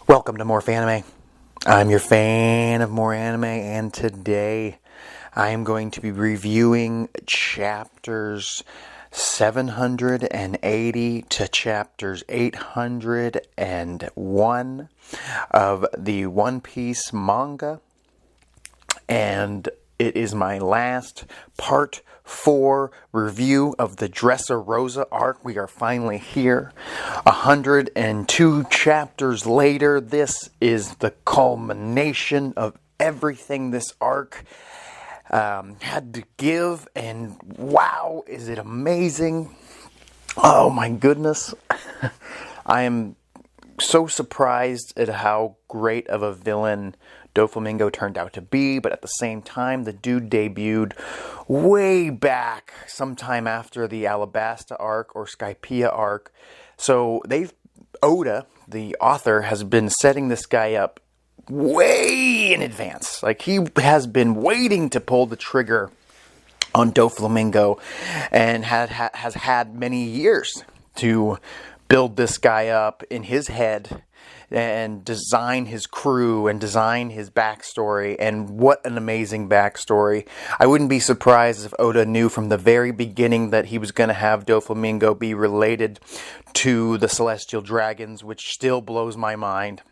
Welcome to More Fanime. I'm your fan of more anime, and today I am going to be reviewing chapters 780 to chapters 801 of the One Piece manga, and it is my last part 4 review of the Dressrosa arc. We are finally here. 102 chapters later, this is the culmination of everything this arc had to give, and wow, is it amazing. Oh my goodness. I am so surprised at how great of a villain Doflamingo turned out to be, but at the same time, the dude debuted way back sometime after the Alabasta arc or Skypiea arc. So Oda, the author, has been setting this guy up way in advance. Like, he has been waiting to pull the trigger on Doflamingo and has had many years to build this guy up in his head and design his crew and design his backstory. And what an amazing backstory. I wouldn't be surprised if Oda knew from the very beginning that he was going to have Doflamingo be related to the Celestial Dragons, which still blows my mind.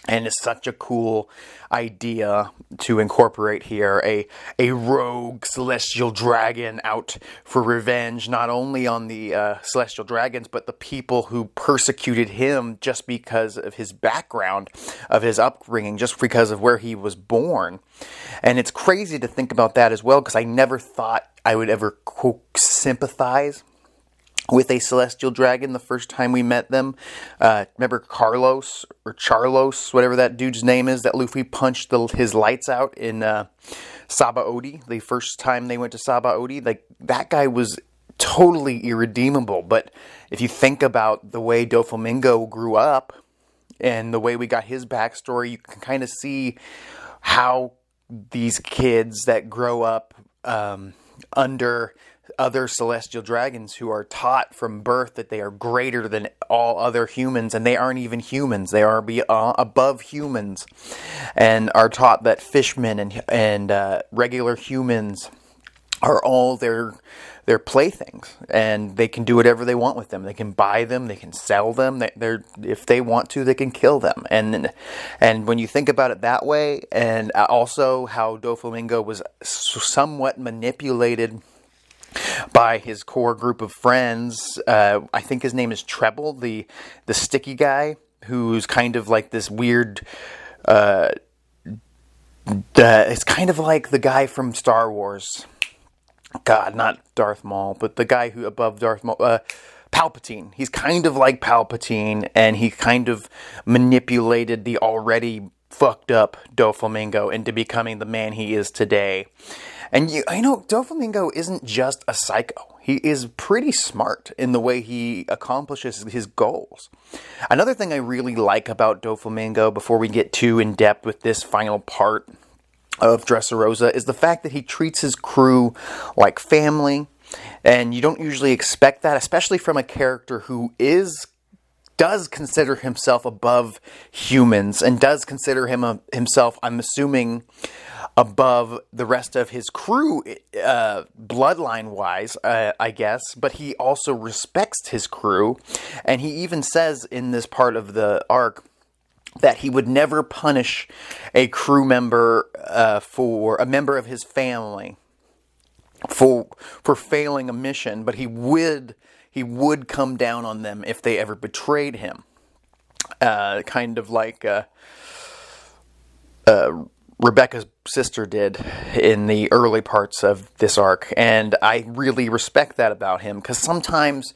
And it's such a cool idea to incorporate here. A rogue celestial dragon out for revenge, not only on the celestial dragons, but the people who persecuted him just because of his background, of his upbringing, just because of where he was born. And it's crazy to think about that as well, because I never thought I would ever sympathize with a celestial dragon the first time we met them. Remember Carlos, or Charlos, whatever that dude's name is, that Luffy punched his lights out in Sabaody, the first time they went to Sabaody? Like, that guy was totally irredeemable. But if you think about the way Doflamingo grew up and the way we got his backstory, you can kind of see how these kids that grow up under other celestial dragons, who are taught from birth that they are greater than all other humans, and they aren't even humans, they are above humans, and are taught that fishmen and regular humans are all their playthings, and they can do whatever they want with them. They can buy them, they can sell them, if they want to, they can kill them. And when you think about it that way, and also how Doflamingo was somewhat manipulated by his core group of friends. I think his name is Treble, the sticky guy, who's kind of like this weird... it's kind of like the guy from Star Wars. God, not Darth Maul, but the guy who above Darth Maul... Palpatine. He's kind of like Palpatine, and he kind of manipulated the already fucked up Doflamingo into becoming the man he is today. And Doflamingo isn't just a psycho. He is pretty smart in the way he accomplishes his goals. Another thing I really like about Doflamingo, before we get too in-depth with this final part of Dressrosa, is the fact that he treats his crew like family. And you don't usually expect that, especially from a character who does consider himself above humans, and does consider himself, I'm assuming, above the rest of his crew, bloodline-wise, I guess. But he also respects his crew, and he even says in this part of the arc that he would never punish a crew member for a member of his family for failing a mission, but he would come down on them if they ever betrayed him. Kind of like Rebecca's sister did in the early parts of this arc. And I really respect that about him, because sometimes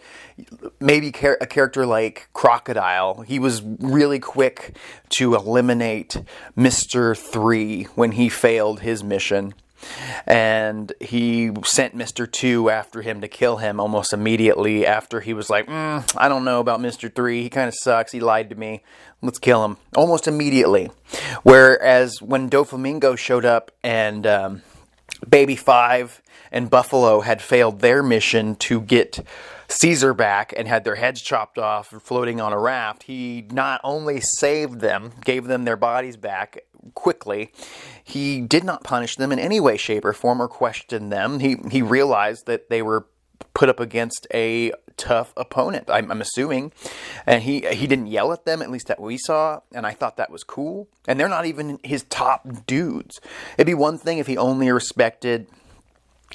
maybe a character like Crocodile, he was really quick to eliminate Mr. 3 when he failed his mission. And he sent Mr. 2 after him to kill him almost immediately after he was like, I don't know about Mr. 3. He kind of sucks. He lied to me. Let's kill him. Almost immediately. Whereas when Doflamingo showed up and Baby 5 and Buffalo had failed their mission to get Caesar back and had their heads chopped off and floating on a raft, he not only saved them, gave them their bodies back quickly, he did not punish them in any way, shape, or form or question them. He realized that they were put up against a tough opponent, I'm assuming, and he didn't yell at them, at least that we saw, and I thought that was cool. And they're not even his top dudes. It'd be one thing if he only respected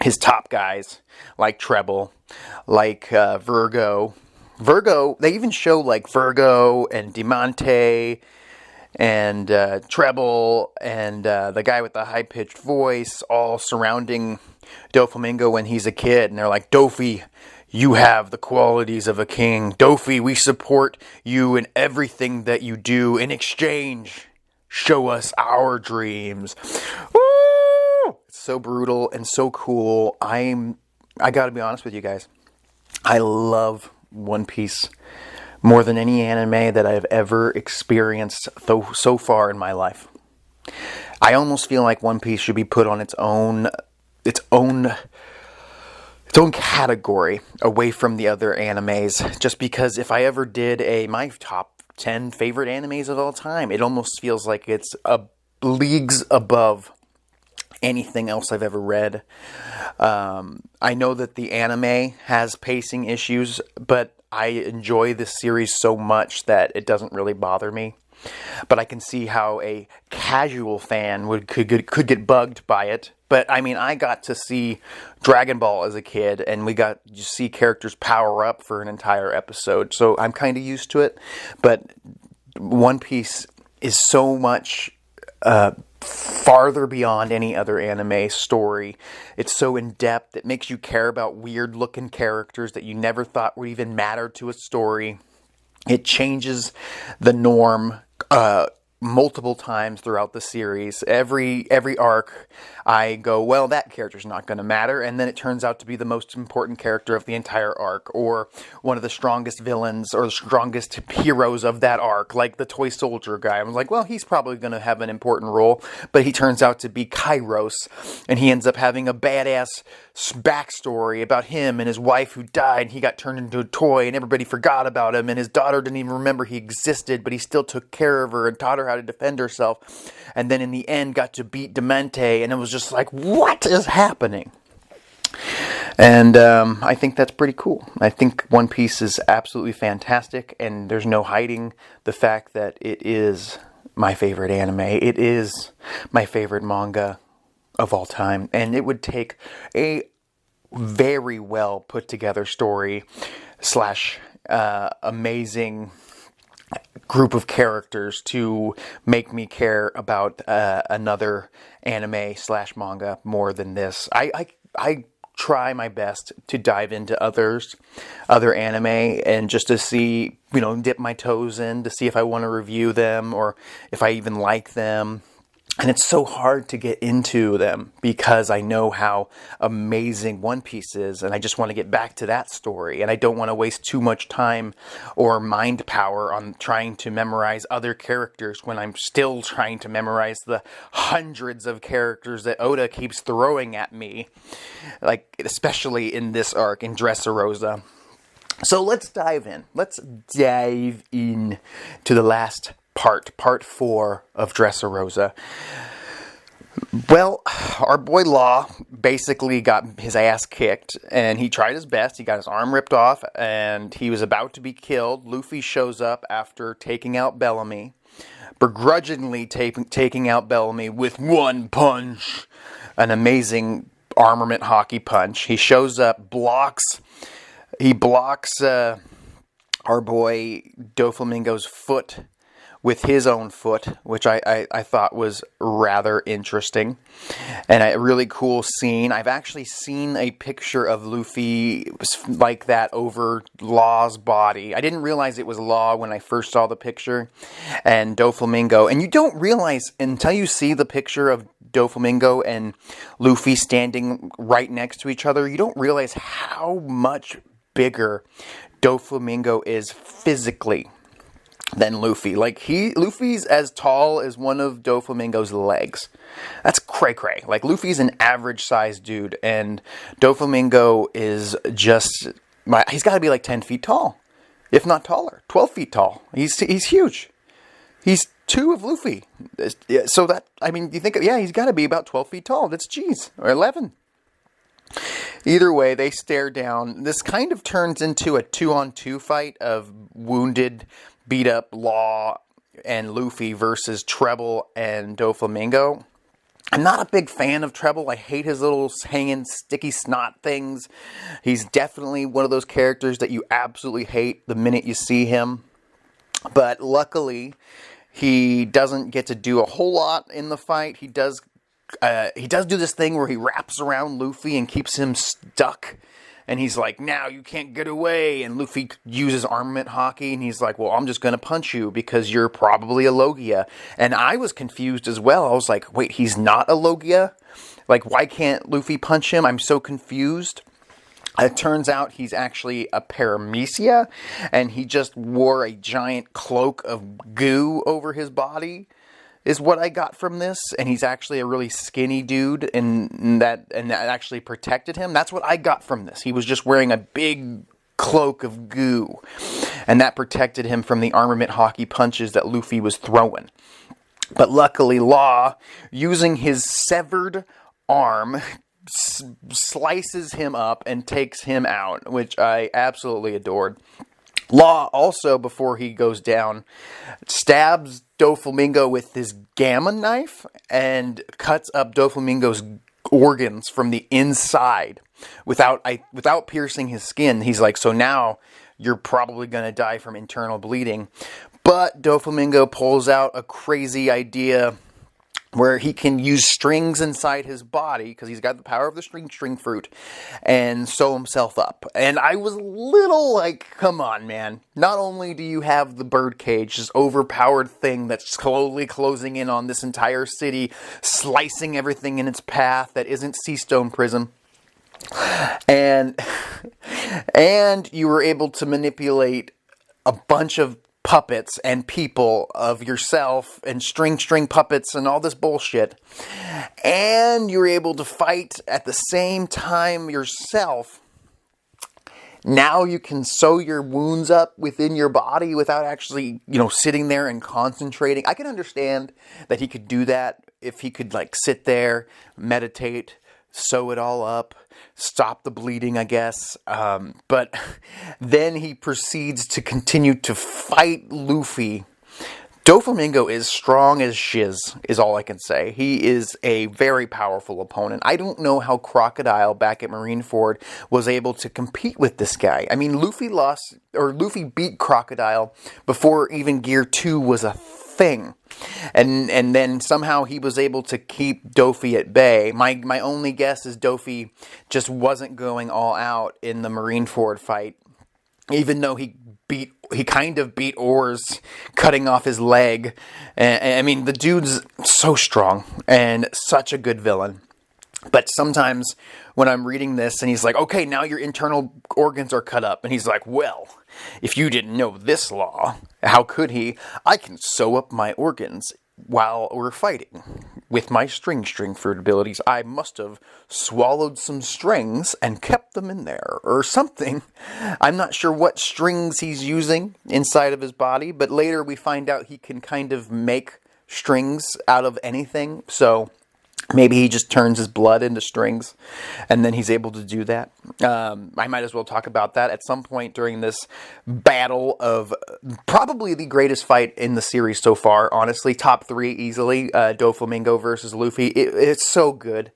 his top guys, like Treble, like Virgo. They even show like Virgo and Diamante and Treble and the guy with the high-pitched voice all surrounding Doflamingo when he's a kid. And they're like, Dofi, you have the qualities of a king. Dofi, we support you in everything that you do. In exchange, show us our dreams. Woo! It's so brutal and so cool. I gotta be honest with you guys. I love One Piece more than any anime that I've ever experienced so far in my life. I almost feel like One Piece should be put on its own category away from the other animes, just because if I ever did my top 10 favorite animes of all time, it almost feels like it's leagues above anything else I've ever read. I know that the anime has pacing issues, but I enjoy this series so much that it doesn't really bother me. But I can see how a casual fan could get bugged by it. But I mean, I got to see Dragon Ball as a kid, and we got to see characters power up for an entire episode. So I'm kind of used to it. But One Piece is so much farther beyond any other anime story. It's so in-depth. It makes you care about weird-looking characters that you never thought would even matter to a story. It changes the norm multiple times throughout the series. Every arc, I go, well, that character's not going to matter, and then it turns out to be the most important character of the entire arc, or one of the strongest villains, or the strongest heroes of that arc, like the toy soldier guy. I was like, well, he's probably going to have an important role, but he turns out to be Kairos, and he ends up having a badass backstory about him and his wife who died, and he got turned into a toy, and everybody forgot about him, and his daughter didn't even remember he existed, but he still took care of her and taught her how to defend herself, and then in the end got to beat Demente, and it was just like, what is happening? And I think that's pretty cool. I think One Piece is absolutely fantastic, and there's no hiding the fact that it is my favorite anime. It is my favorite manga of all time, and it would take a very well put together story / amazing group of characters to make me care about another anime / manga more than this. I try my best to dive into other anime and just to see, dip my toes in to see if I want to review them or if I even like them. And it's so hard to get into them because I know how amazing One Piece is, and I just want to get back to that story. And I don't want to waste too much time or mind power on trying to memorize other characters when I'm still trying to memorize the hundreds of characters that Oda keeps throwing at me, like especially in this arc in Dressrosa. So let's dive in. Let's dive in to the last part 4 of Dressrosa. Well, our boy Law basically got his ass kicked, and he tried his best. He got his arm ripped off, and he was about to be killed. Luffy shows up after taking out Bellamy, begrudgingly taking out Bellamy with one punch, an amazing armament hockey punch. He shows up, blocks our boy Doflamingo's foot with his own foot, which I thought was rather interesting. And a really cool scene. I've actually seen a picture of Luffy like that over Law's body. I didn't realize it was Law when I first saw the picture. And Doflamingo. And you don't realize until you see the picture of Doflamingo and Luffy standing right next to each other, you don't realize how much bigger Doflamingo is physically than Luffy. Luffy's as tall as one of Doflamingo's legs. That's cray-cray. Luffy's an average-sized dude, and Doflamingo is just he's got to be like 10 feet tall, if not taller, 12 feet tall. He's huge. He's 2 of Luffy. So that, I mean, you think, yeah, he's got to be about 12 feet tall. That's jeez, or 11. Either way, they stare down. This kind of turns into a 2-on-2 fight of wounded, beat up Law and Luffy versus Treble and Doflamingo. I'm not a big fan of Treble. I hate his little hanging sticky snot things. He's definitely one of those characters that you absolutely hate the minute you see him. But luckily, he doesn't get to do a whole lot in the fight. He does do this thing where he wraps around Luffy and keeps him stuck. And he's like, now you can't get away. And Luffy uses armament hockey. And he's like, well, I'm just going to punch you because you're probably a Logia. And I was confused as well. I was like, wait, he's not a Logia? Like, why can't Luffy punch him? I'm so confused. It turns out he's actually a paramecia. And he just wore a giant cloak of goo over his body, is what I got from this. And he's actually a really skinny dude, and that actually protected him. That's what I got from this. He was just wearing a big cloak of goo, and that protected him from the armament hockey punches that Luffy was throwing. But luckily, Law, using his severed arm, slices him up and takes him out, which I absolutely adored. Law also, before he goes down, stabs Doflamingo with his gamma knife and cuts up Doflamingo's organs from the inside without piercing his skin. He's like, so now you're probably going to die from internal bleeding. But Doflamingo pulls out a crazy idea where he can use strings inside his body, because he's got the power of the string fruit, and sew himself up. And I was a little like, come on, man. Not only do you have the birdcage, this overpowered thing that's slowly closing in on this entire city, slicing everything in its path that isn't sea stone prism, and you were able to manipulate a bunch of puppets and people of yourself and string puppets and all this bullshit, and you're able to fight at the same time yourself. Now you can sew your wounds up within your body without actually, sitting there and concentrating. I can understand that he could do that if he could sit there, meditate, sew it all up, stop the bleeding, I guess. But then he proceeds to continue to fight Luffy. Doflamingo is strong as shiz, is all I can say. He is a very powerful opponent. I don't know how Crocodile back at Marineford was able to compete with this guy. I mean, Luffy beat Crocodile before even Gear 2 was a thing. And then somehow he was able to keep Dofi at bay. My only guess is Dofi just wasn't going all out in the Marineford fight, even though he kind of beat Oars, cutting off his leg. And I mean, the dude's so strong and such a good villain. But sometimes when I'm reading this and he's like, okay, now your internal organs are cut up. And he's like, well, if you didn't know this law, how could he? I can sew up my organs while we're fighting. With my string fruit abilities, I must have swallowed some strings and kept them in there or something. I'm not sure what strings he's using inside of his body, but later we find out he can kind of make strings out of anything. So maybe he just turns his blood into strings, and then he's able to do that. I might as well talk about that at some point during this battle of probably the greatest fight in the series so far. Honestly, top 3 easily. Doflamingo versus Luffy. It's so good.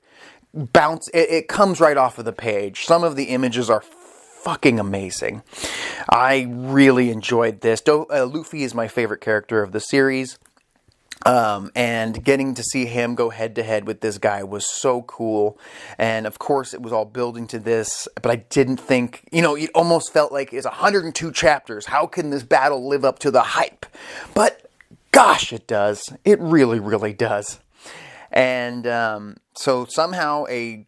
It comes right off of the page. Some of the images are fucking amazing. I really enjoyed this. Luffy is my favorite character of the series. And getting to see him go head to head with this guy was so cool. And of course it was all building to this, but I didn't think, it almost felt like it's 102 chapters. How can this battle live up to the hype? But gosh, it does. It really, really does. And, so somehow a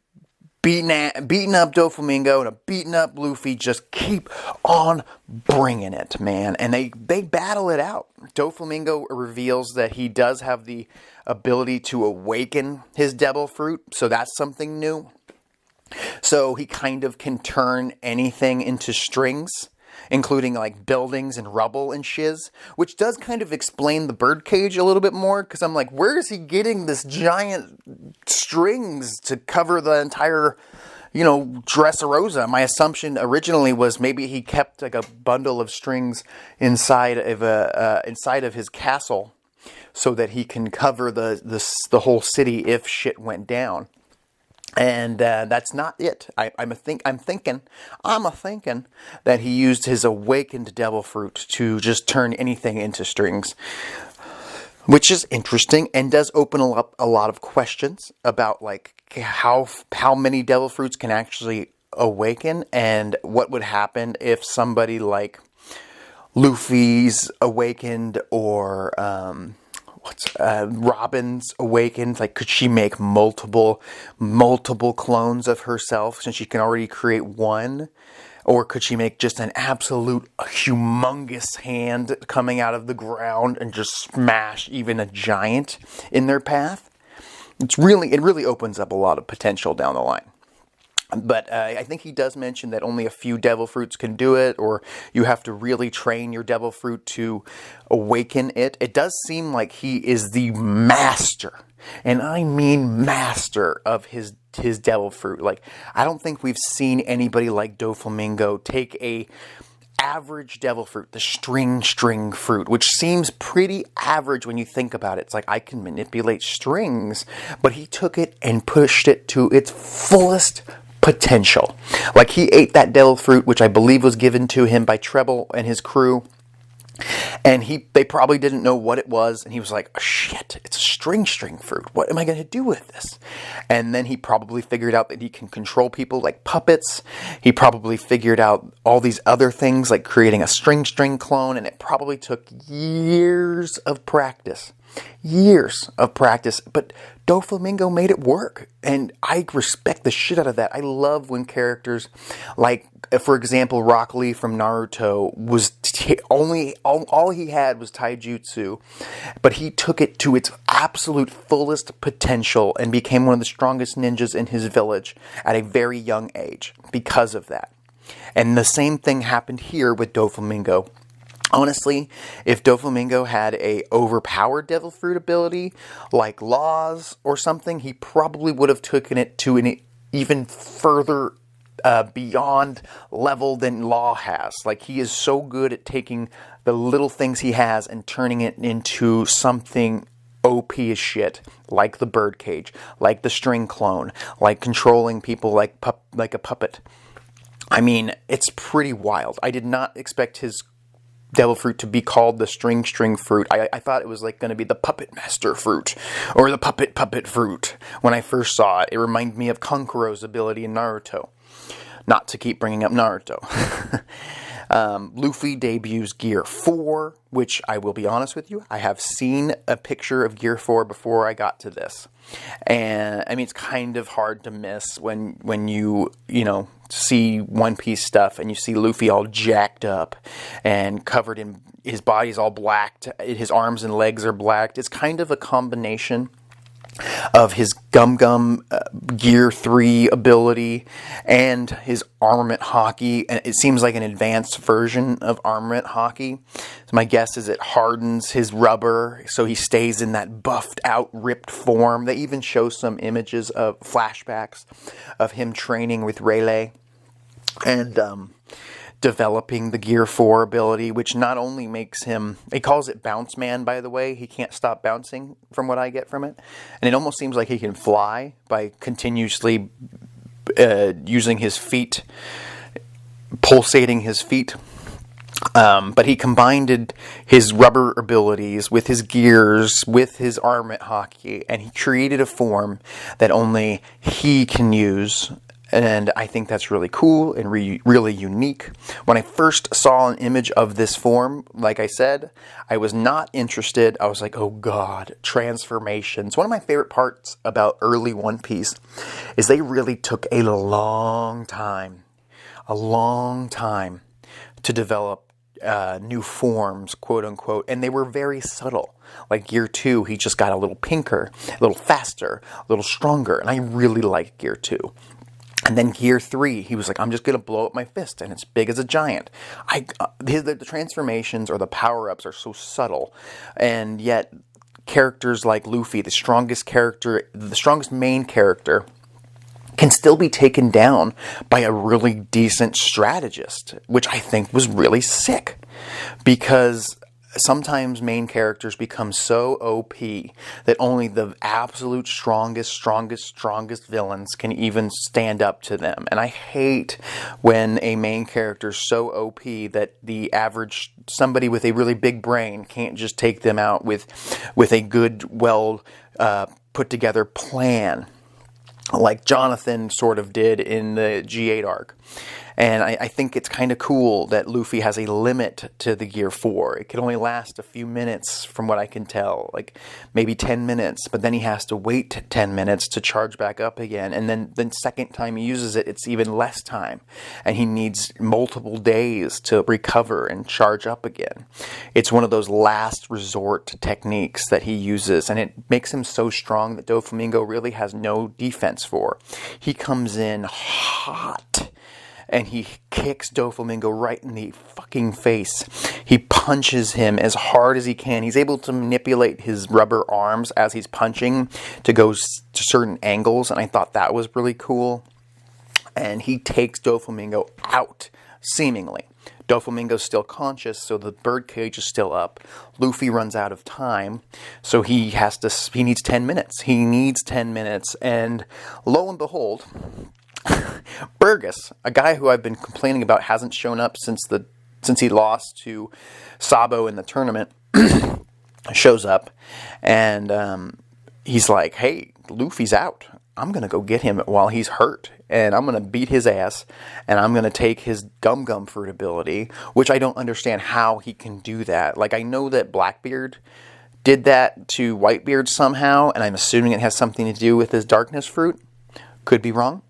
beaten up Doflamingo and a beaten up Luffy just keep on bringing it, man. And they battle it out. Doflamingo reveals that he does have the ability to awaken his devil fruit, so that's something new. So he kind of can turn anything into strings, including like buildings and rubble and shiz, which does kind of explain the birdcage a little bit more, because I'm like, where is he getting this giant strings to cover the entire, Dressrosa? My assumption originally was maybe he kept like a bundle of strings inside of his castle, so that he can cover the whole city if shit went down. And that's not it. I'm thinking that he used his awakened devil fruit to just turn anything into strings, which is interesting and does open up a lot of questions about like how many devil fruits can actually awaken, and what would happen if somebody like Luffy's awakened, or Robin's awakened. Like, could she make multiple clones of herself since she can already create one? Or could she make just an absolute humongous hand coming out of the ground and just smash even a giant in their path? It really opens up a lot of potential down the line. But I think he does mention that only a few devil fruits can do it, or you have to really train your devil fruit to awaken it. It does seem like he is the master, and I mean master, of his devil fruit. Like, I don't think we've seen anybody like Doflamingo take a average devil fruit, the string fruit, which seems pretty average when you think about it. It's like, I can manipulate strings, but he took it and pushed it to its fullest potential. Like, he ate that devil fruit, which I believe was given to him by Treble and his crew, and they probably didn't know what it was, and he was like, oh, shit, it's a string fruit. What am I going to do with this? And then he probably figured out that he can control people like puppets. He probably figured out all these other things, like creating a string clone, and it probably took years of practice. But Doflamingo made it work, and I respect the shit out of that. I love when characters, like, for example, Rock Lee from Naruto was all he had was taijutsu, but he took it to its absolute fullest potential and became one of the strongest ninjas in his village at a very young age because of that. And the same thing happened here with Doflamingo. Honestly, if Doflamingo had a overpowered devil fruit ability, like Law's or something, he probably would have taken it to an even further beyond level than Law has. Like, he is so good at taking the little things he has and turning it into something OP as shit, like the birdcage, like the string clone, like controlling people like a puppet. I mean, it's pretty wild. I did not expect his devil fruit to be called the string fruit. I thought it was like going to be the puppet master fruit, or the puppet fruit. When I first saw it, it reminded me of Kankuro's ability in Naruto. Not to keep bringing up Naruto. Luffy debuts Gear 4, which I will be honest with you, I have seen a picture of Gear 4 before I got to this. And I mean, it's kind of hard to miss when you see One Piece stuff and you see Luffy all jacked up and covered in, his body's all blacked, his arms and legs are blacked. It's kind of a combination of his Gum Gear 3 ability and his armament hockey, and it seems like an advanced version of armament hockey. So my guess is it hardens his rubber so he stays in that buffed out, ripped form. They even show some images of flashbacks of him training with Rayleigh and developing the Gear 4 ability, which not only makes him, he calls it Bounce Man, by the way. He can't stop bouncing, from what I get from it. And it almost seems like he can fly by continuously using his feet, pulsating his feet. But he combined his rubber abilities with his gears, with his armament hockey, and he created a form that only he can use. And I think that's really cool and really unique. When I first saw an image of this form, like I said, I was not interested. I was like, oh god, transformations. One of my favorite parts about early One Piece is they really took a long time to develop new forms, quote unquote, and they were very subtle. Like Gear 2, he just got a little pinker, a little faster, a little stronger, and I really like Gear 2. And then Gear 3, he was like, I'm just going to blow up my fist, and it's big as a giant. The transformations or the power-ups are so subtle, and yet characters like Luffy, the strongest main character, can still be taken down by a really decent strategist, which I think was really sick. Because sometimes main characters become so OP that only the absolute strongest villains can even stand up to them. And I hate when a main character is so OP that the average somebody with a really big brain can't just take them out with a good, well put together plan, like Jonathan sort of did in the G8 arc. And I think it's kind of cool that Luffy has a limit to the Gear 4. It can only last a few minutes from what I can tell, like maybe 10 minutes, but then he has to wait 10 minutes to charge back up again. And then the second time he uses it, it's even less time. And he needs multiple days to recover and charge up again. It's one of those last resort techniques that he uses, and it makes him so strong that Doflamingo really has no defense for. He comes in hot, and he kicks Doflamingo right in the fucking face. He punches him as hard as he can. He's able to manipulate his rubber arms as he's punching to go to certain angles, and I thought that was really cool. And he takes Doflamingo out, seemingly. Doflamingo's still conscious, so the birdcage is still up. Luffy runs out of time, so he needs 10 minutes. He needs 10 minutes, and lo and behold, Burgess, a guy who I've been complaining about hasn't shown up since he lost to Sabo in the tournament, shows up, and he's like, hey, Luffy's out. I'm going to go get him while he's hurt, and I'm going to beat his ass, and I'm going to take his gum fruit ability, which I don't understand how he can do that. Like, I know that Blackbeard did that to Whitebeard somehow, and I'm assuming it has something to do with his darkness fruit. Could be wrong.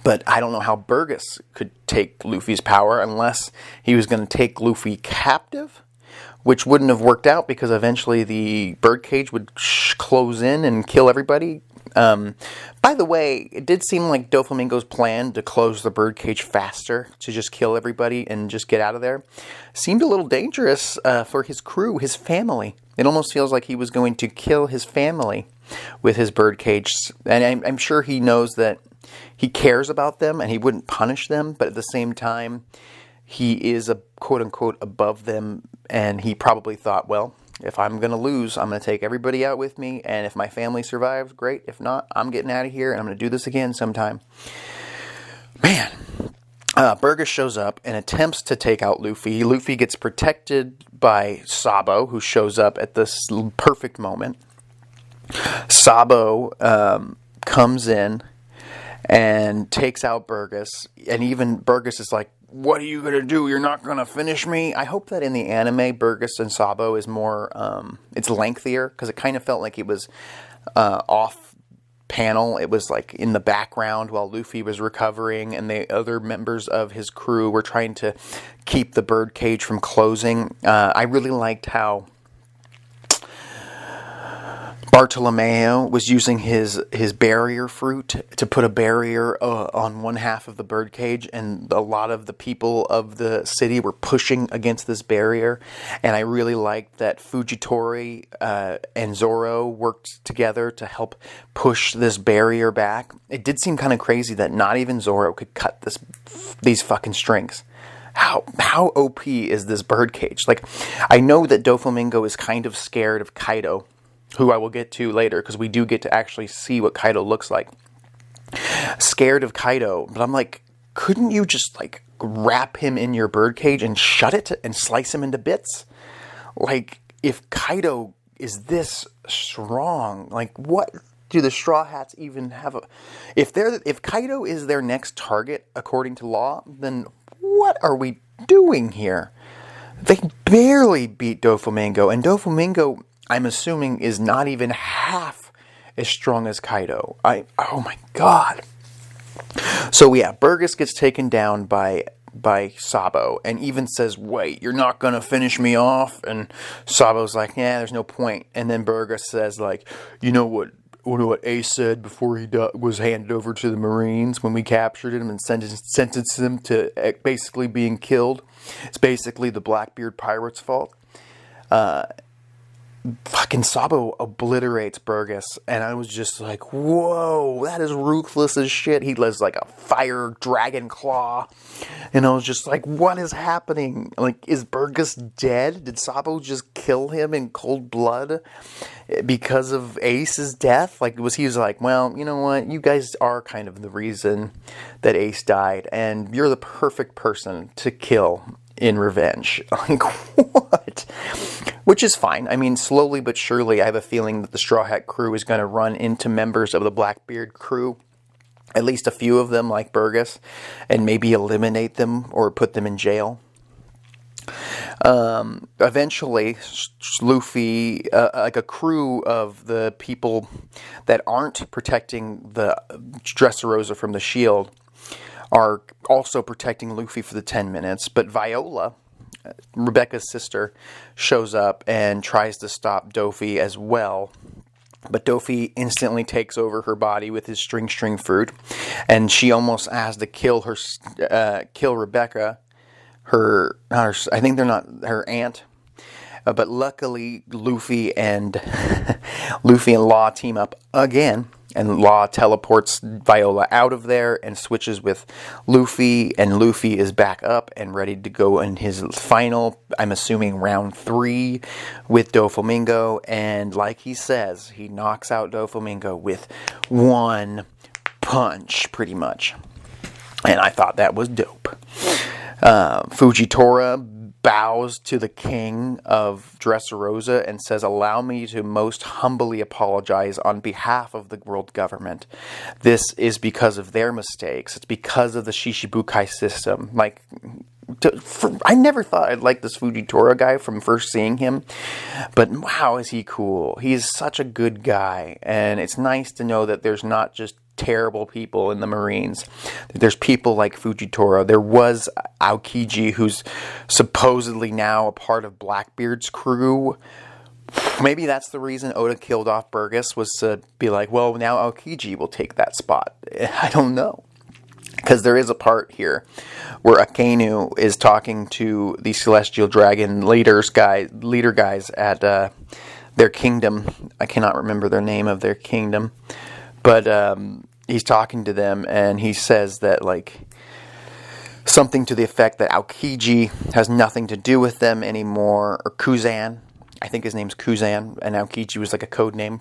But I don't know how Burgess could take Luffy's power unless he was going to take Luffy captive, which wouldn't have worked out because eventually the birdcage would close in and kill everybody. By the way, it did seem like Doflamingo's plan to close the birdcage faster, to just kill everybody and just get out of there, seemed a little dangerous for his crew, his family. It almost feels like he was going to kill his family with his birdcage. And I'm sure he knows that he cares about them and he wouldn't punish them, but at the same time, he is a quote-unquote above them, and he probably thought, well, if I'm going to lose, I'm going to take everybody out with me, and if my family survives, great. If not, I'm getting out of here, and I'm going to do this again sometime. Man. Burgess shows up and attempts to take out Luffy. Luffy gets protected by Sabo, who shows up at this perfect moment. Sabo comes in and takes out Burgess, and even Burgess is like, what are you going to do? You're not going to finish me? I hope that in the anime, Burgess and Sabo is more, it's lengthier, because it kind of felt like it was off panel. It was like in the background while Luffy was recovering, and the other members of his crew were trying to keep the birdcage from closing. I really liked how Bartolomeo was using his barrier fruit to put a barrier on one half of the birdcage, and a lot of the people of the city were pushing against this barrier. And I really liked that Fujitori and Zoro worked together to help push this barrier back. It did seem kind of crazy that not even Zoro could cut these fucking strings. How OP is this birdcage? Like, I know that Doflamingo is kind of scared of Kaido, who I will get to later, because we do get to actually see what Kaido looks like. Scared of Kaido, but I'm like, couldn't you just, like, wrap him in your birdcage and shut it and slice him into bits? Like, if Kaido is this strong, like, what do the Straw Hats even have if Kaido is their next target, according to law, then what are we doing here? They barely beat Doflamingo, and Doflamingo, I'm assuming, is not even half as strong as Kaido. Oh my god. So yeah, Burgess gets taken down by Sabo, and even says, wait, you're not gonna finish me off? And Sabo's like, yeah, there's no point. And then Burgess says, like, you know what what Ace said before he was handed over to the Marines when we captured him and sentenced him to basically being killed. It's basically the Blackbeard pirates' fault. Fucking Sabo obliterates Burgess, and I was just like, whoa, that is ruthless as shit. He does like a fire dragon claw, and I was just like, what is happening? Like, is Burgess dead? Did Sabo just kill him in cold blood because of Ace's death? Like, he was like, well, you know what, you guys are kind of the reason that Ace died, and you're the perfect person to kill in revenge. Like, what? Which is fine. I mean, slowly but surely, I have a feeling that the Straw Hat crew is going to run into members of the Blackbeard crew, at least a few of them, like Burgess, and maybe eliminate them or put them in jail. Eventually, Luffy, like a crew of the people that aren't protecting the Dressrosa from the shield, are also protecting Luffy for the 10 minutes, but Viola, Rebecca's sister, shows up and tries to stop Dofi as well. But Dofi instantly takes over her body with his string fruit, and she almost has to kill Rebecca, I think they're not her aunt. But luckily, Luffy and Law team up again, and Law teleports Viola out of there and switches with Luffy, and Luffy is back up and ready to go in his final, I'm assuming, round 3 with Doflamingo, and like he says, he knocks out Doflamingo with one punch, pretty much. And I thought that was dope. Fujitora bows to the king of Dressrosa and says, allow me to most humbly apologize on behalf of the world government. This is because of their mistakes. It's because of the Shishibukai system. Like, I never thought I'd like this Fujitora guy from first seeing him, but wow, is he cool. He's such a good guy, and it's nice to know that there's not just terrible people in the Marines. There's people like Fujitora. There was Aokiji, who's supposedly now a part of Blackbeard's crew. Maybe that's the reason Oda killed off Burgess, was to be like, well, now Aokiji will take that spot. I don't know. Because there is a part here where Akainu is talking to the Celestial Dragon leader guys at their kingdom. I cannot remember their name of their kingdom. But he's talking to them, and he says that, like, something to the effect that Aokiji has nothing to do with them anymore, or Kuzan. I think his name's Kuzan, and Aokiji was like a code name.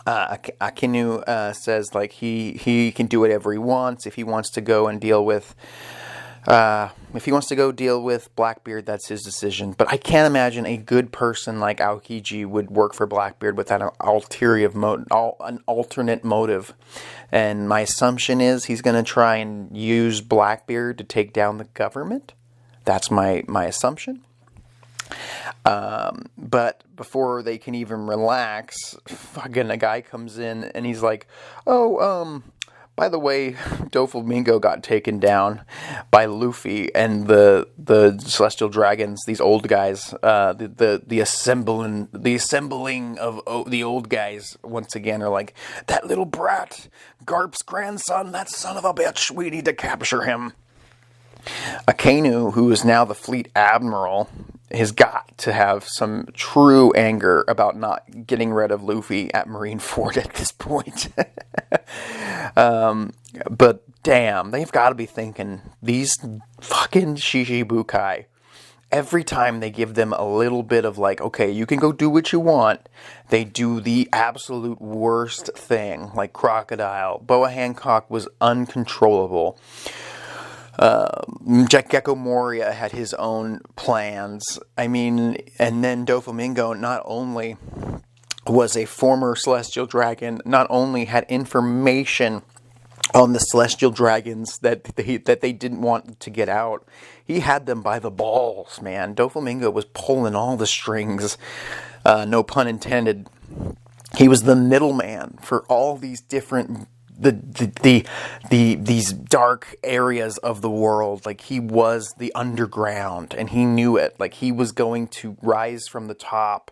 Akainu says, like, he can do whatever he wants. If he wants to go and deal with Blackbeard, that's his decision. But I can't imagine a good person like Aokiji would work for Blackbeard without an alternate motive. And my assumption is he's going to try and use Blackbeard to take down the government. That's my assumption. But before they can even relax, fucking a guy comes in and he's like, by the way, Doflamingo got taken down by Luffy, and the Celestial Dragons, these old guys, the assembling of the old guys once again are like, that little brat, Garp's grandson, that son of a bitch, we need to capture him. Akainu, who is now the fleet admiral, has got to have some true anger about not getting rid of Luffy at Marineford at this point. But damn, they've got to be thinking, these fucking Shishibukai, every time they give them a little bit of like, okay, you can go do what you want, they do the absolute worst thing, like Crocodile. Boa Hancock was uncontrollable. Gecko Moria had his own plans. I mean, and then Doflamingo not only was a former Celestial Dragon, not only had information on the Celestial Dragons that they didn't want to get out, he had them by the balls, man. Doflamingo was pulling all the strings, no pun intended. He was the middleman for all these different these dark areas of the world. Like, he was the underground, and he knew it. Like, he was going to rise from the top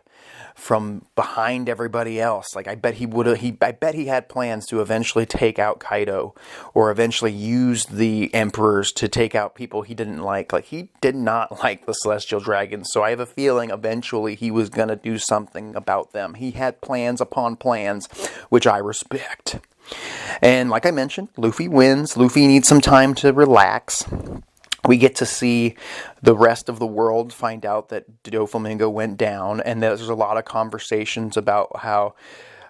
from behind everybody else. Like I bet he had plans to eventually take out Kaido, or eventually use the emperors to take out people he didn't like. Like he did not like the Celestial Dragons, so I have a feeling eventually he was going to do something about them. He had plans upon plans, which I respect. And like I mentioned, Luffy wins. Luffy needs some time to relax. We get to see the rest of the world find out that Doflamingo went down, and there's a lot of conversations about how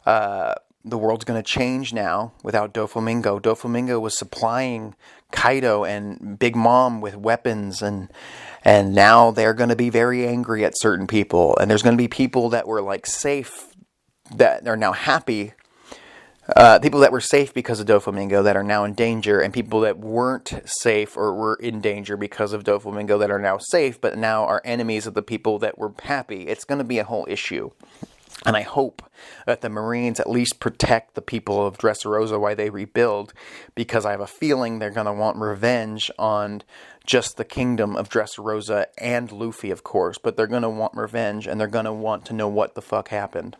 the world's going to change now without Doflamingo. Doflamingo was supplying Kaido and Big Mom with weapons, and now they're going to be very angry at certain people, and there's going to be people that were like safe that are now happy. People that were safe because of Doflamingo that are now in danger, and people that weren't safe or were in danger because of Doflamingo that are now safe, but now are enemies of the people that were happy. It's going to be a whole issue. And I hope that the Marines at least protect the people of Dressrosa while they rebuild, because I have a feeling they're going to want revenge on just the kingdom of Dressrosa and Luffy, of course, but they're going to want revenge, and they're going to want to know what the fuck happened.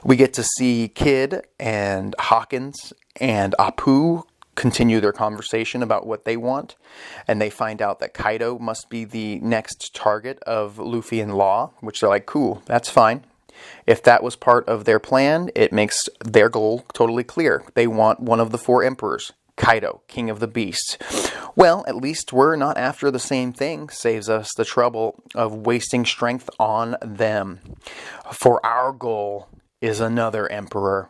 We get to see Kid and Hawkins and Apu continue their conversation about what they want, and they find out that Kaido must be the next target of Luffy and Law, which they're like, cool, that's fine. If that was part of their plan, it makes their goal totally clear. They want one of the 4 emperors, Kaido, King of the Beasts. Well, at least we're not after the same thing. Saves us the trouble of wasting strength on them. For our goal is another emperor,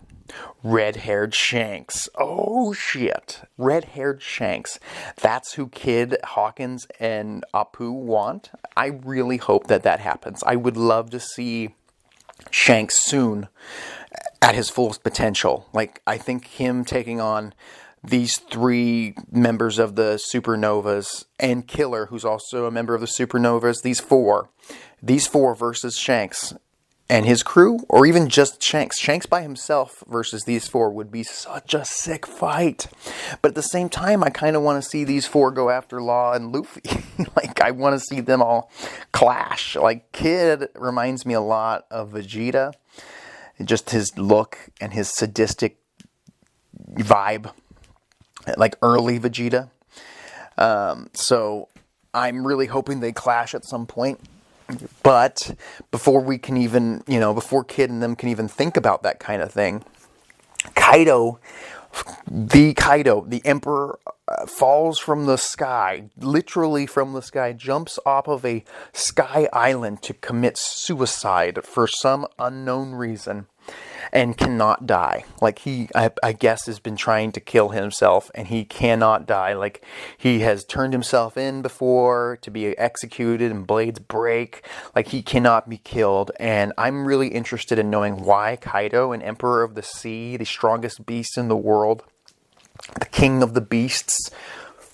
red-haired Shanks. Oh shit, red-haired Shanks. That's who Kid, Hawkins, and Apu want. I really hope that happens. I would love to see Shanks soon at his fullest potential. Like, I think him taking on these 3 members of the Supernovas, and Killer, who's also a member of the Supernovas, these four versus Shanks and his crew, or even just Shanks by himself versus these 4 would be such a sick fight. But at the same time, I kind of want to see these 4 go after Law and Luffy. Like, I want to see them all clash. Like, Kid reminds me a lot of Vegeta. Just his look and his sadistic vibe. Like early Vegeta. So I'm really hoping they clash at some point. But before we can even, before Kid and them can even think about that kind of thing, Kaido, the Emperor, falls from the sky, literally from the sky, jumps off of a sky island to commit suicide for some unknown reason, and cannot die. Like, I guess, has been trying to kill himself, and he cannot die. Like, he has turned himself in before to be executed, and blades break. Like, he cannot be killed, and I'm really interested in knowing why Kaido, an Emperor of the Sea, the strongest beast in the world, the king of the beasts,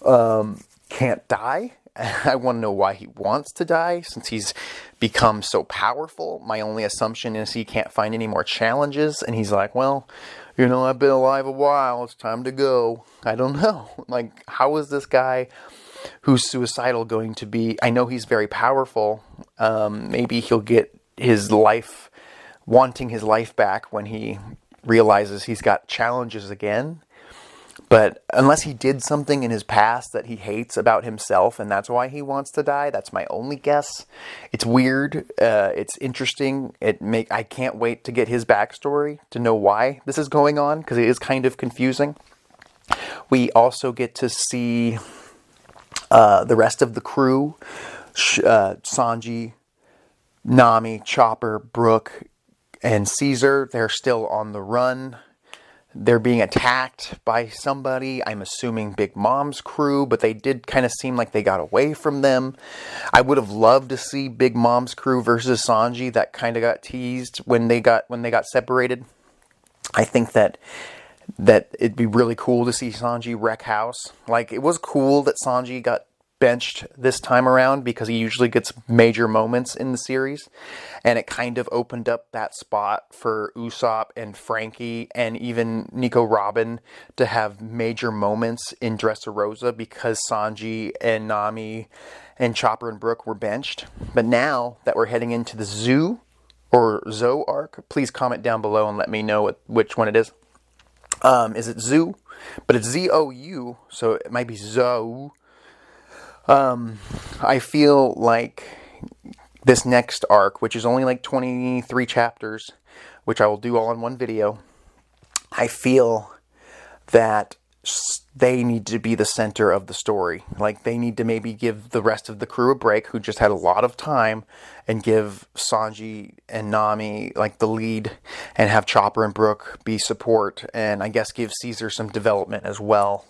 can't die. I want to know why he wants to die, since he's become so powerful. My only assumption is he can't find any more challenges, and he's like, well, I've been alive a while, it's time to go. I don't know. Like, how is this guy who's suicidal going to be? I know he's very powerful. Maybe he'll get wanting his life back when he realizes he's got challenges again. But unless he did something in his past that he hates about himself, and that's why he wants to die, that's my only guess. It's weird. It's interesting. I can't wait to get his backstory to know why this is going on, because it is kind of confusing. We also get to see the rest of the crew. Sanji, Nami, Chopper, Brook, and Caesar. They're still on the run. They're being attacked by somebody. I'm assuming Big Mom's crew, but they did kind of seem like they got away from them. I would have loved to see Big Mom's crew versus Sanji. That kind of got teased when they got separated. I think that it'd be really cool to see Sanji wreck house. Like, it was cool that Sanji got benched this time around, because he usually gets major moments in the series, and it kind of opened up that spot for Usopp and Frankie and even Nico Robin to have major moments in Dressrosa, because Sanji and Nami and Chopper and Brook were benched. But now that we're heading into the zoo, or Zo arc, please comment down below and let me know which one it is. Is it Zoo? But it's Z-O-U, so it might be Zo. I feel like this next arc, which is only like 23 chapters, which I will do all in one video, I feel that they need to be the center of the story. Like, they need to maybe give the rest of the crew a break, who just had a lot of time, and give Sanji and Nami like the lead, and have Chopper and Brook be support, and I guess give Caesar some development as well.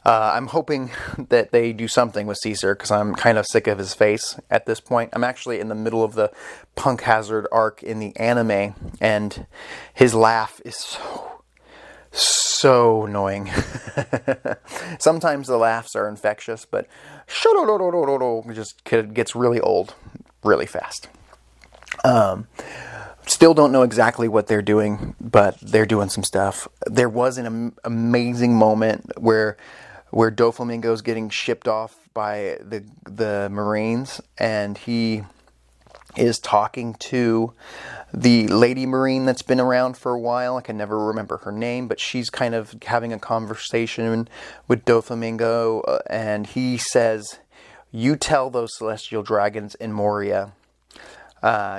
I'm hoping that they do something with Caesar, because I'm kind of sick of his face at this point. I'm actually in the middle of the Punk Hazard arc in the anime, and his laugh is so annoying. Sometimes the laughs are infectious, but just gets really old really fast. Still don't know exactly what they're doing, but they're doing some stuff. There was an amazing moment where Doflamingo is getting shipped off by the Marines, and he is talking to the lady Marine that's been around for a while. I can never remember her name, but she's kind of having a conversation with Doflamingo, and he says, "You tell those celestial dragons in Moria,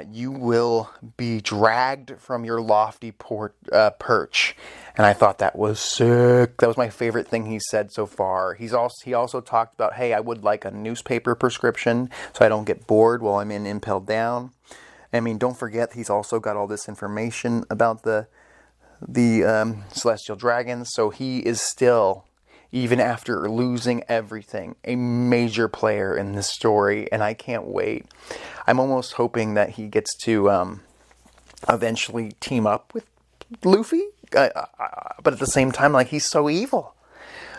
you will be dragged from your lofty perch." And I thought that was sick. That was my favorite thing he said so far. He also talked about, hey, I would like a newspaper prescription so I don't get bored while I'm in Impelled Down. I mean, don't forget, he's also got all this information about the celestial dragons. So he is still, even after losing everything, a major player in this story, and I can't wait. I'm almost hoping that he gets to eventually team up with Luffy, but at the same time, like, he's so evil.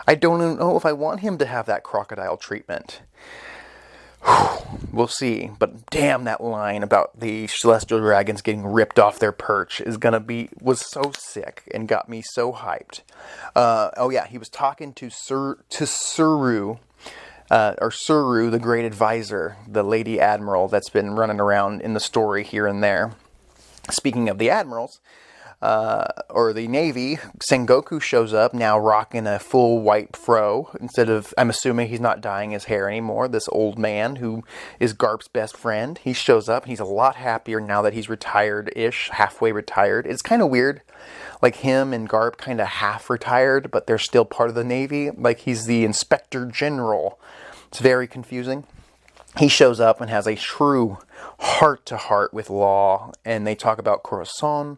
I don't know if I want him to have that crocodile treatment. We'll see, but damn, that line about the celestial dragons getting ripped off their perch was so sick and got me so hyped. Oh yeah, he was talking to Suru, the great advisor, the lady admiral that's been running around in the story here and there. Speaking of the admirals, or the Navy, Sengoku shows up, now rocking a full white fro, instead of, I'm assuming he's not dyeing his hair anymore, this old man who is Garp's best friend. He shows up, he's a lot happier now that he's retired-ish, halfway retired. It's kind of weird, like him and Garp kind of half-retired, but they're still part of the Navy, like he's the Inspector General. It's very confusing. He shows up and has a true heart-to-heart with Law, and they talk about Corazon,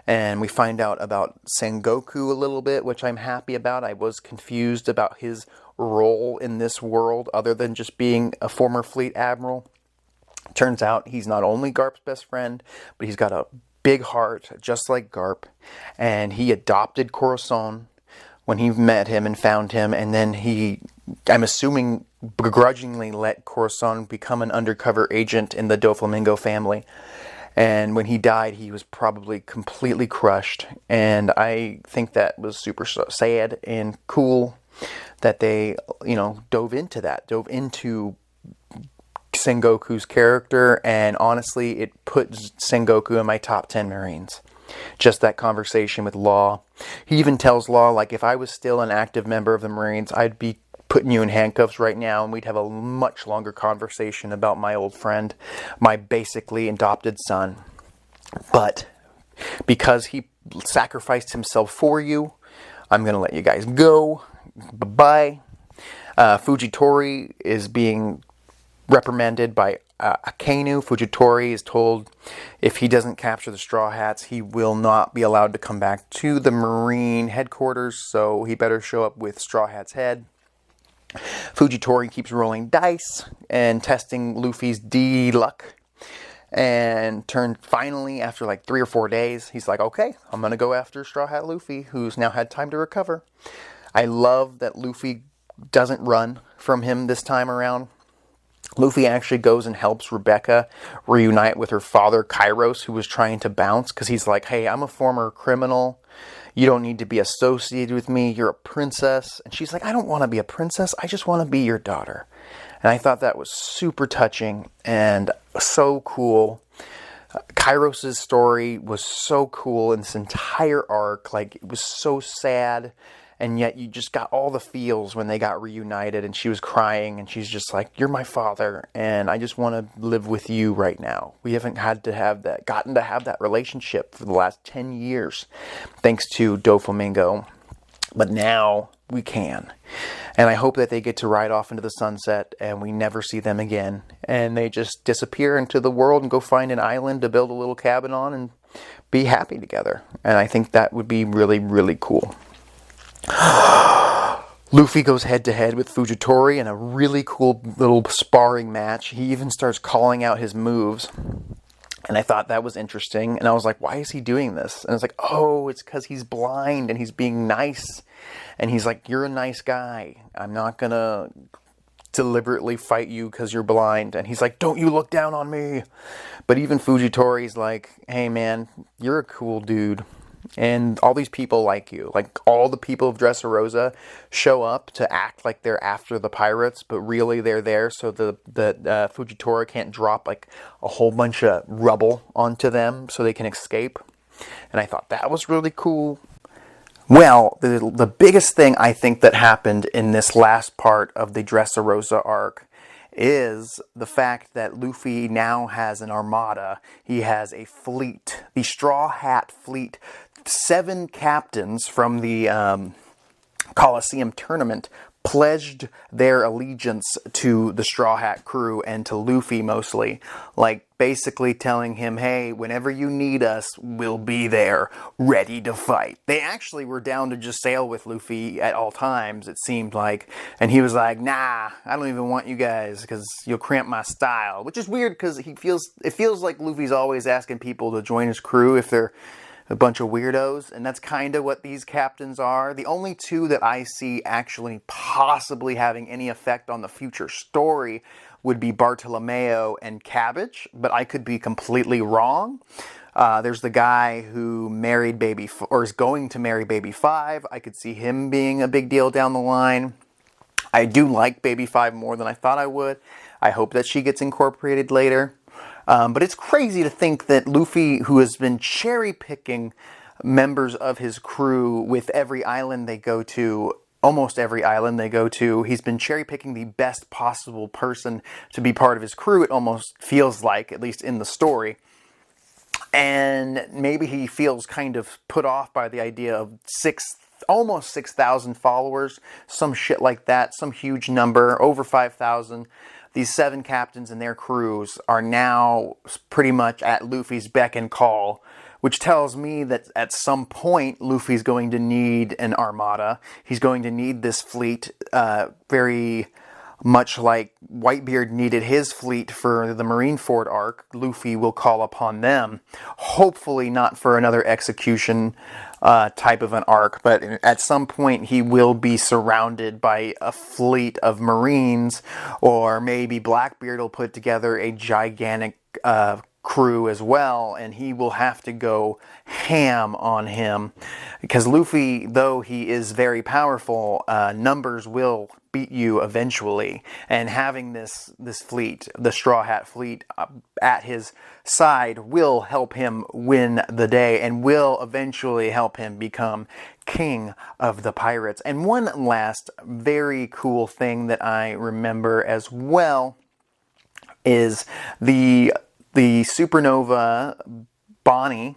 and we find out about Sengoku a little bit, which I'm happy about. I was confused about his role in this world, other than just being a former fleet admiral. Turns out he's not only Garp's best friend, but he's got a big heart, just like Garp, and he adopted Corazon when he met him and found him, and then he, I'm assuming, begrudgingly let Corazon become an undercover agent in the Doflamingo family. And when he died, he was probably completely crushed. And I think that was super sad and cool that they, dove into Sengoku's character. And honestly, it put Sengoku in my top 10 Marines. Just that conversation with Law. He even tells Law, like, if I was still an active member of the Marines, I'd be putting you in handcuffs right now, and we'd have a much longer conversation about my old friend, my basically adopted son. But because he sacrificed himself for you, I'm going to let you guys go. Bye-bye. Fujitori is being reprimanded by Akainu. Fujitori is told if he doesn't capture the Straw Hats, he will not be allowed to come back to the Marine headquarters, so he better show up with Straw Hat's head. Fujitori keeps rolling dice and testing Luffy's D-luck, and finally, after like 3 or 4 days, he's like, okay, I'm going to go after Straw Hat Luffy, who's now had time to recover. I love that Luffy doesn't run from him this time around. Luffy actually goes and helps Rebecca reunite with her father, Kairos, who was trying to bounce, because he's like, hey, I'm a former criminal. You don't need to be associated with me. You're a princess. And she's like, I don't want to be a princess. I just want to be your daughter. And I thought that was super touching and so cool Kairos's story was so cool in this entire arc. Like, it was so sad, and yet you just got all the feels when they got reunited, and she was crying, and she's just like, "You're my father, and I just want to live with you right now." We haven't gotten to have that relationship for the last 10 years, thanks to Doflamingo. But now we can. And I hope that they get to ride off into the sunset and we never see them again. And they just disappear into the world and go find an island to build a little cabin on and be happy together. And I think that would be really, really cool. Luffy goes head to head with Fujitori in a really cool little sparring match. He even starts calling out his moves. And I thought that was interesting. And I was like, why is he doing this? And it's like, oh, it's because he's blind and he's being nice. And he's like, you're a nice guy. I'm not going to deliberately fight you because you're blind. And he's like, don't you look down on me. But even Fujitori's like, hey, man, you're a cool dude. And all these people like you. Like, all the people of Dressrosa show up to act like they're after the pirates, but really they're there so the Fujitori can't drop like a whole bunch of rubble onto them so they can escape. And I thought that was really cool. Well, the biggest thing I think that happened in this last part of the Dressrosa arc is the fact that Luffy now has an armada. He has a fleet, the Straw Hat Fleet. 7 captains from the Coliseum tournament pledged their allegiance to the Straw Hat crew and to Luffy mostly. Like, basically telling him, hey, whenever you need us, we'll be there, ready to fight. They actually were down to just sail with Luffy at all times, it seemed like. And he was like, nah, I don't even want you guys because you'll cramp my style. Which is weird because it feels like Luffy's always asking people to join his crew if they're a bunch of weirdos, and that's kind of what these captains are. The only 2 that I see actually possibly having any effect on the future story would be Bartolomeo and Cabbage, but I could be completely wrong. There's the guy who married or is going to marry Baby 5. I could see him being a big deal down the line. I do like Baby 5 more than I thought I would. I hope that she gets incorporated later. But it's crazy to think that Luffy, who has been cherry-picking members of his crew with every island they go to, almost every island they go to, he's been cherry-picking the best possible person to be part of his crew, it almost feels like, at least in the story. And maybe he feels kind of put off by the idea of almost 6,000 followers, some shit like that, some huge number, over 5,000. These 7 captains and their crews are now pretty much at Luffy's beck and call, which tells me that at some point Luffy's going to need an armada. He's going to need this fleet, very much like Whitebeard needed his fleet for the Marineford arc. Luffy will call upon them. Hopefully not for another execution type of an arc, but at some point he will be surrounded by a fleet of Marines, or maybe Blackbeard will put together a gigantic crew as well, and he will have to go ham on him. Because Luffy, though he is very powerful, numbers will beat you eventually. And having this fleet, the Straw Hat Fleet, at his side will help him win the day and will eventually help him become king of the pirates. And one last very cool thing that I remember as well is the Supernova Bonnie,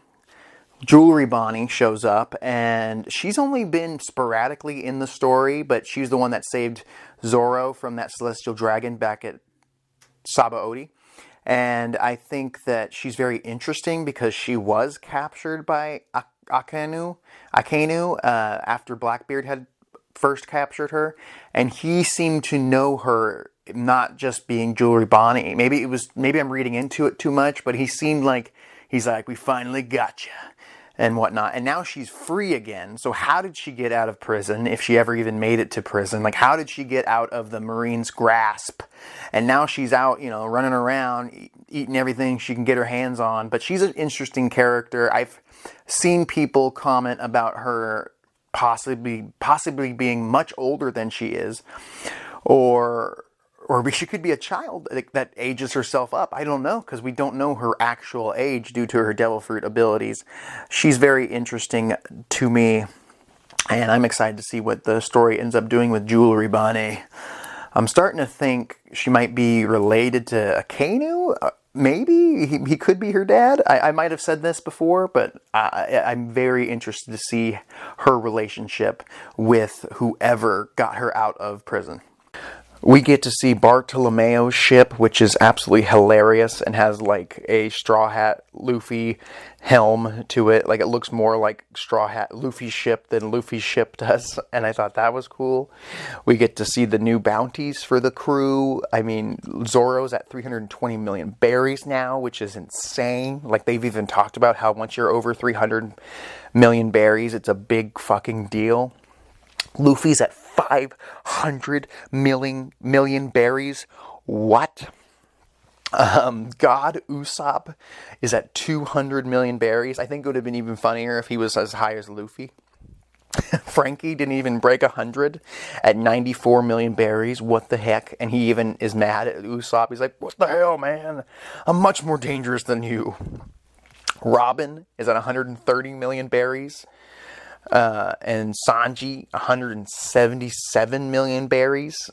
Jewelry Bonnie, shows up, and she's only been sporadically in the story, but she's the one that saved Zoro from that celestial dragon back at Sabaody. And I think that she's very interesting because she was captured by Akainu after Blackbeard had first captured her, and he seemed to know her, not just being Jewelry Bonnie. Maybe I'm reading into it too much, but he seemed like he's like, we finally got you and whatnot. And now she's free again. So how did she get out of prison, if she ever even made it to prison? Like, how did she get out of the Marines' grasp? And now she's out, running around, eating everything she can get her hands on. But she's an interesting character. I've seen people comment about her possibly being much older than she is, or or she could be a child that ages herself up. I don't know, because we don't know her actual age due to her devil fruit abilities. She's very interesting to me, and I'm excited to see what the story ends up doing with Jewelry Bonnie. I'm starting to think she might be related to Akainu. Maybe he could be her dad. I might have said this before, but I'm very interested to see her relationship with whoever got her out of prison. We get to see Bartolomeo's ship, which is absolutely hilarious and has like a Straw Hat Luffy helm to it. Like, it looks more like Straw Hat Luffy's ship than Luffy's ship does, and I thought that was cool. We get to see the new bounties for the crew. I mean, Zoro's at 320 million berries now, which is insane. Like, they've even talked about how once you're over 300 million berries, it's a big fucking deal. Luffy's at 500 million berries. What? God Usopp is at 200 million berries. I think it would have been even funnier if he was as high as Luffy. Frankie didn't even break 100 at 94 million berries. What the heck? And he even is mad at Usopp. He's like, what the hell, man? I'm much more dangerous than you. Robin is at 130 million berries. And Sanji, 177 million berries.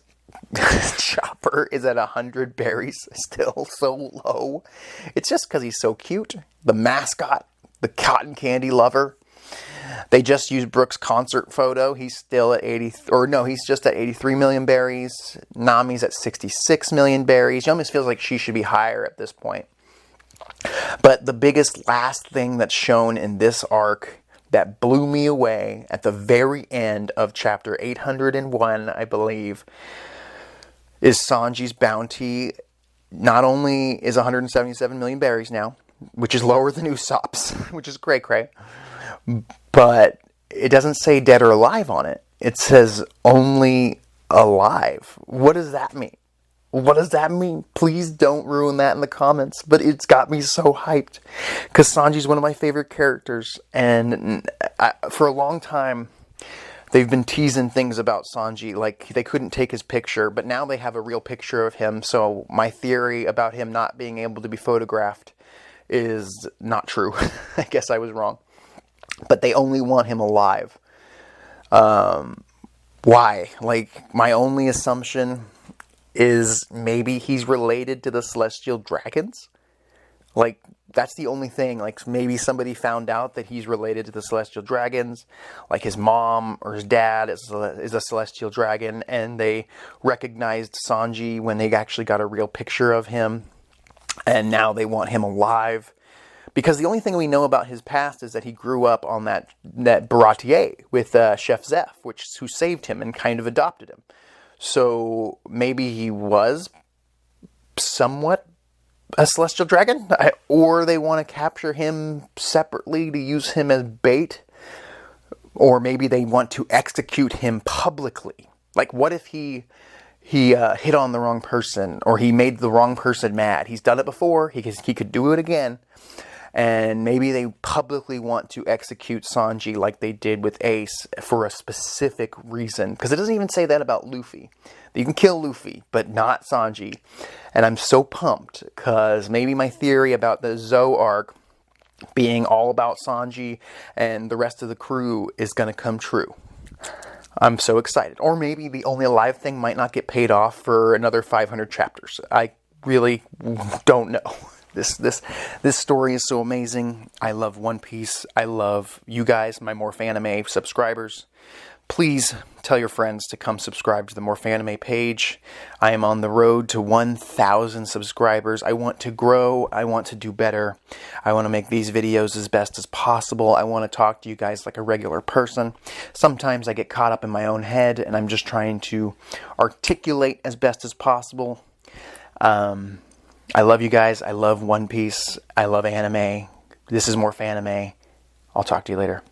Chopper is at 100 berries, still so low. It's just because he's so cute. The mascot, the cotton candy lover. They just used Brooks' concert photo. He's still at he's just at 83 million berries. Nami's at 66 million berries. She almost feels like she should be higher at this point. But the biggest last thing that's shown in this arc that blew me away at the very end of chapter 801, I believe, is Sanji's bounty. Not only is 177 million berries now, which is lower than Usopp's, which is cray-cray, but it doesn't say dead or alive on it. It says only alive. What does that mean? What does that mean? Please don't ruin that in the comments. But it's got me so hyped. Because Sanji's one of my favorite characters. And for a long time, they've been teasing things about Sanji. Like, they couldn't take his picture. But now they have a real picture of him. So my theory about him not being able to be photographed is not true. I guess I was wrong. But they only want him alive. Why? Like, my only assumption is maybe he's related to the Celestial Dragons. Like, that's the only thing. Like, maybe somebody found out that he's related to the Celestial Dragons. Like, his mom or his dad is a Celestial Dragon, and they recognized Sanji when they actually got a real picture of him. And now they want him alive. Because the only thing we know about his past is that he grew up on that Baratier with Chef Zeph, who saved him and kind of adopted him. So maybe he was somewhat a Celestial Dragon, or they want to capture him separately to use him as bait, or maybe they want to execute him publicly. Like, what if he hit on the wrong person, or he made the wrong person mad? He's done it before. He could do it again. And maybe they publicly want to execute Sanji like they did with Ace for a specific reason. Because it doesn't even say that about Luffy. You can kill Luffy, but not Sanji. And I'm so pumped because maybe my theory about the Zou arc being all about Sanji and the rest of the crew is going to come true. I'm so excited. Or maybe the only alive thing might not get paid off for another 500 chapters. I really don't know. This story is so amazing. I love One Piece. I love you guys, my Morphanime subscribers. Please tell your friends to come subscribe to the Morphanime page. I am on the road to 1,000 subscribers. I want to grow. I want to do better. I want to make these videos as best as possible. I want to talk to you guys like a regular person. Sometimes I get caught up in my own head, and I'm just trying to articulate as best as possible. I love you guys. I love One Piece. I love anime. This is Morphanime. I'll talk to you later.